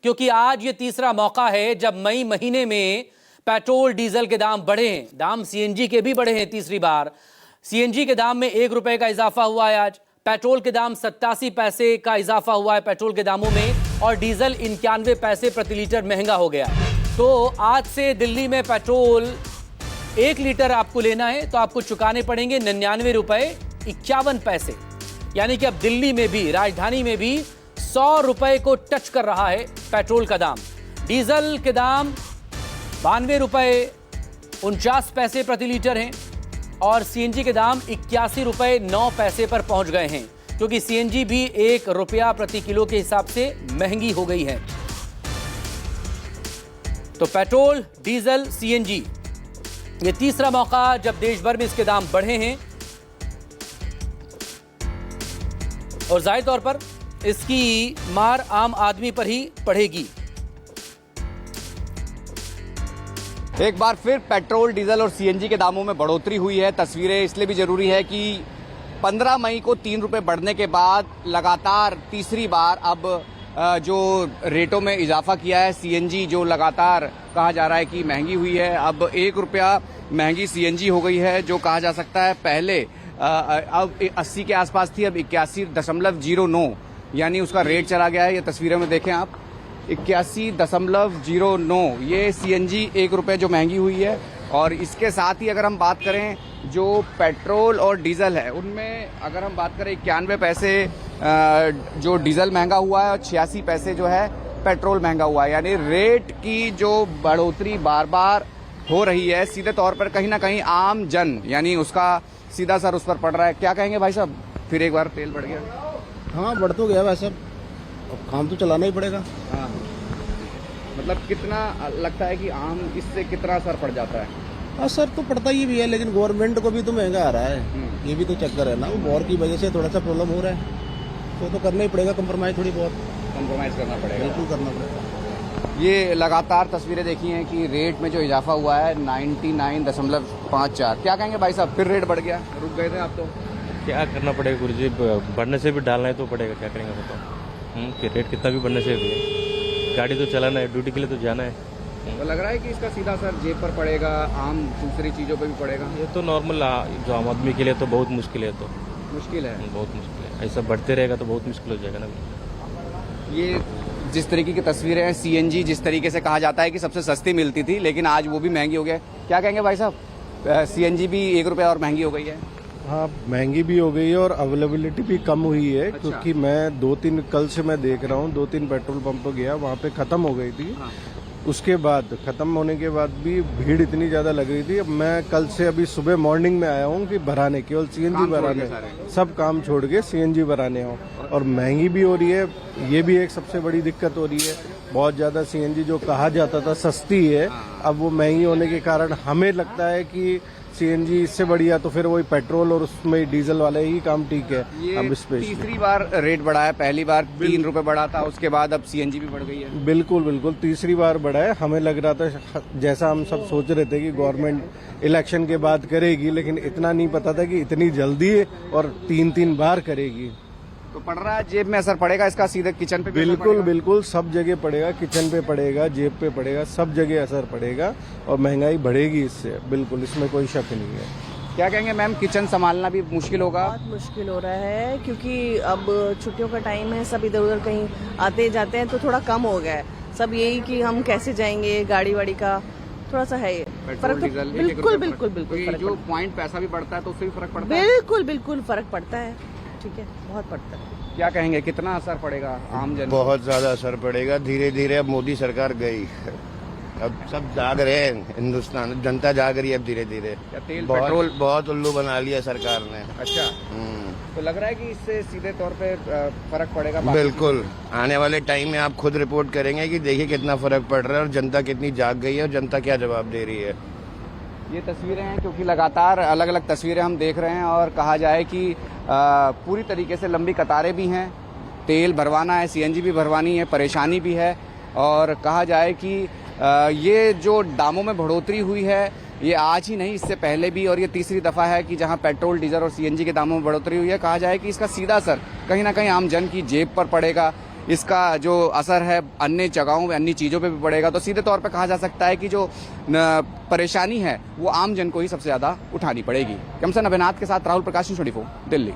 क्योंकि आज ये तीसरा मौका है जब मई महीने में पेट्रोल डीजल के दाम बढ़े हैं, दाम सीएनजी के भी बढ़े हैं। तीसरी बार सीएनजी के दाम में 1 रुपए का इजाफा हुआ है। आज पेट्रोल के दाम 87 पैसे का इजाफा हुआ है पेट्रोल के दामों में, और डीजल 91 पैसे प्रति लीटर महंगा हो गया। तो आज से दिल्ली में पेट्रोल 1 लीटर आपको लेना है तो आपको चुकाने पड़ेंगे 99 रुपए 51 पैसे। यानी कि अब दिल्ली में भी, राजधानी में भी 100 रुपए को टच कर रहा है पेट्रोल का दाम। डीजल के दाम 92 रुपए 49 पैसे प्रति लीटर हैं और सीएनजी के दाम 81 रुपए 9 पैसे पर पहुंच गए हैं, क्योंकि सीएनजी भी 1 रुपया प्रति किलो के हिसाब से महंगी हो गई है। तो पेट्रोल, डीजल, सीएनजी, ये तीसरा मौका जब देश भर में इसके दाम बढ़े हैं और जाहिर तौर पर इसकी मार आम आदमी पर ही पड़ेगी। एक बार फिर पेट्रोल, डीजल और सीएनजी के दामों में बढ़ोतरी हुई है। तस्वीरें इसलिए भी जरूरी है कि 15 मई को 3 रुपए बढ़ने के बाद लगातार तीसरी बार अब जो रेटों में इजाफा किया है। सीएनजी जो लगातार कहा जा रहा है कि महंगी हुई है, अब 1 रुपया महंगी सीएनजी हो गई है, जो कहा जा सकता है पहले अब 80 के आसपास थी, अब 81.09 यानी उसका रेट चला गया है। ये तस्वीरों में देखें आप, 81.09 ये सीएनजी 1 रुपये जो महंगी हुई है। और इसके साथ ही अगर हम बात करें जो पेट्रोल और डीजल है, उनमें अगर हम बात करें 91 पैसे जो डीजल महंगा हुआ है और 86 पैसे जो है पेट्रोल महंगा हुआ है। यानी रेट की जो बढ़ोतरी बार बार हो रही है, सीधे तौर पर कहीं ना कहीं आम जन यानी उसका सीधा असर उस पर पड़ रहा है। क्या कहेंगे भाई साहब, फिर एक बार तेल बढ़ गया? हाँ, बढ़ तो गया वैसे, अब काम तो चलाना ही पड़ेगा। हाँ, मतलब कितना लगता है कि आम इससे कितना असर पड़ जाता है? असर तो पड़ता ही भी है, लेकिन गवर्नमेंट को भी तो महंगा आ रहा है, ये भी तो चक्कर है ना। वो वॉर की वजह से थोड़ा सा प्रॉब्लम हो रहा है, तो करना ही पड़ेगा कंप्रोमाइज, थोड़ी बहुत कंप्रोमाइज करना पड़ेगा। बिल्कुल करना पड़ेगा। ये लगातार तस्वीरें देखी हैं कि रेट में जो इजाफा हुआ है 99.54। क्या कहेंगे भाई साहब, फिर रेट बढ़ गया? रुक गए थे आप तो? क्या करना पड़ेगा गुरु जी, बढ़ने से भी डालना है तो पड़ेगा, क्या करेंगे बताओ। कि रेट कितना भी बढ़ने से भी गाड़ी तो चलाना है, ड्यूटी के लिए तो जाना है। तो लग रहा है कि इसका सीधा असर जेब पर पड़ेगा, आम दूसरी चीज़ों पर भी पड़ेगा। ये तो नॉर्मल जो आम आदमी के लिए तो बहुत मुश्किल है, तो मुश्किल है, बहुत मुश्किल है। ऐसा बढ़ते रहेगा तो बहुत मुश्किल हो जाएगा ना। ये जिस तरीके की तस्वीरें हैं, सीएनजी जिस तरीके से कहा जाता है कि सबसे सस्ती मिलती थी, लेकिन आज वो भी महंगी हो गया। क्या कहेंगे भाई साहब, सीएनजी भी 1 रुपया और महंगी हो गई है? हाँ, महंगी भी हो गई है और अवेलेबिलिटी भी कम हुई है। अच्छा। क्योंकि मैं 2-3 कल से मैं देख रहा हूँ, 2-3 पेट्रोल पंप पे गया, वहाँ पे खत्म हो गई थी। हाँ। उसके बाद खत्म होने के बाद भी भीड़ इतनी ज्यादा लग रही थी। अब मैं कल से अभी सुबह मॉर्निंग में आया हूँ कि भराने, केवल सीएनजी भराने, सब काम छोड़ के सीएनजी भराने हो। और महंगी भी हो रही है, ये भी एक सबसे बड़ी दिक्कत हो रही है। बहुत ज्यादा सीएनजी जो कहा जाता था सस्ती है, अब वो महंगी होने के कारण हमें लगता है कि सीएनजी इससे बढ़िया तो फिर वही पेट्रोल और उसमें डीजल वाले ही काम ठीक है। अब तीसरी बार रेट बढ़ा है, पहली बार 3 रुपए बढ़ा था, उसके बाद अब सीएनजी भी बढ़ गई है। बिल्कुल बिल्कुल, तीसरी बार बढ़ा है। हमें लग रहा था, जैसा हम सब सोच रहे थे कि गवर्नमेंट इलेक्शन के बाद करेगी, लेकिन इतना नहीं पता था कि इतनी जल्दी और 3-3 बार करेगी। तो पड़ रहा है, जेब में असर पड़ेगा इसका, सीधे किचन पे? बिल्कुल बिल्कुल, सब जगह पड़ेगा, किचन पे पड़ेगा, जेब पे पड़ेगा, सब जगह असर पड़ेगा और महंगाई बढ़ेगी इससे, बिल्कुल, इसमें कोई शक नहीं है। क्या कहेंगे मैम, किचन संभालना भी मुश्किल होगा? बहुत मुश्किल हो रहा है, क्योंकि अब छुट्टियों का टाइम है, सब इधर उधर कहीं आते जाते हैं तो थोड़ा कम हो गया है। सब यही कि हम कैसे जाएंगे, गाड़ी वाड़ी का थोड़ा सा है ये फर्क। बिल्कुल बिल्कुल बिल्कुल, जो पॉइंट पैसा भी बढ़ता है तो उससे भी फर्क पड़ता है? बिल्कुल बिल्कुल फर्क पड़ता है, ठीक है, बहुत पड़ता है। क्या कहेंगे, कितना असर पड़ेगा आम जन? बहुत ज्यादा असर पड़ेगा। धीरे धीरे अब मोदी सरकार गई, अब सब जाग रहे हैं, हिंदुस्तान जनता जाग रही है अब धीरे धीरे। तेल पेट्रोल बहुत उल्लू बना लिया सरकार ने। अच्छा, तो लग रहा है कि इससे सीधे तौर पे फर्क पड़ेगा? बिल्कुल, आने वाले टाइम में आप खुद रिपोर्ट करेंगे कि देखिए कितना फर्क पड़ रहा है और जनता कितनी जाग गई है और जनता क्या जवाब दे रही है। ये तस्वीरें हैं, क्योंकि लगातार अलग अलग तस्वीरें हम देख रहे हैं और कहा जाए कि पूरी तरीके से लंबी कतारें भी हैं, तेल भरवाना है, सीएनजी भी भरवानी है, परेशानी भी है। और कहा जाए कि ये जो दामों में बढ़ोतरी हुई है, ये आज ही नहीं, इससे पहले भी, और ये तीसरी दफ़ा है कि जहां पेट्रोल, डीजल और सीएनजी के दामों में बढ़ोतरी हुई है। कहा जाए कि इसका सीधा असर कहीं ना कहीं आम जन की जेब पर पड़ेगा। इसका जो असर है अन्य जगहों में अन्य चीज़ों पे भी पड़ेगा। तो सीधे तौर पे कहा जा सकता है कि जो परेशानी है वो आम जन को ही सबसे ज़्यादा उठानी पड़ेगी। कमसन अभिनाथ के साथ राहुल प्रकाश, न्यूज़ 24 दिल्ली।